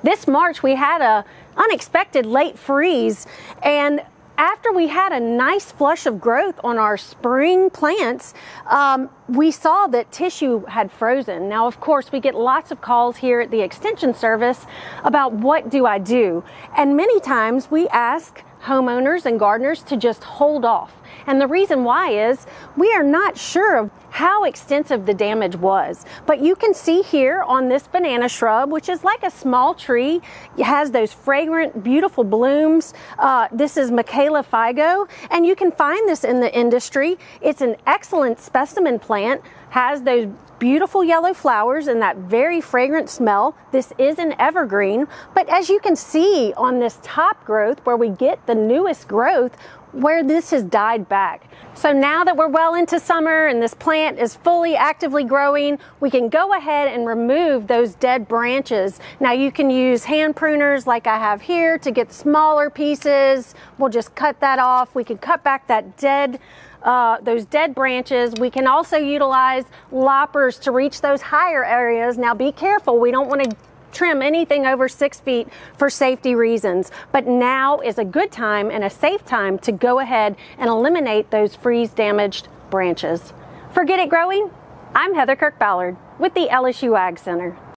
This March we had a unexpected late freeze, and after we had a nice flush of growth on our spring plants, we saw that tissue had frozen. Now, of course, we get lots of calls here at the Extension Service about what do I do? And many times we ask homeowners and gardeners to just hold off. And the reason why is we are not sure of how extensive the damage was. But you can see here on this banana shrub, which is like a small tree, it has those fragrant, beautiful blooms. This is Michaela Figo, and you can find this in the industry. It's an excellent specimen plant, has those beautiful yellow flowers and that very fragrant smell. This is an evergreen, but as you can see on this top growth where we get the newest growth, where this has died back. So now that we're well into summer and this plant is fully actively growing, we can go ahead and remove those dead branches. Now you can use hand pruners like I have here to get smaller pieces. We'll just cut that off. We can cut back that those dead branches. We can also utilize loppers to reach those higher areas. Now be careful, we don't want to trim anything over 6 feet for safety reasons, but now is a good time and a safe time to go ahead and eliminate those freeze damaged branches. For Get It Growing, I'm Heather Kirk-Ballard with the LSU AgCenter.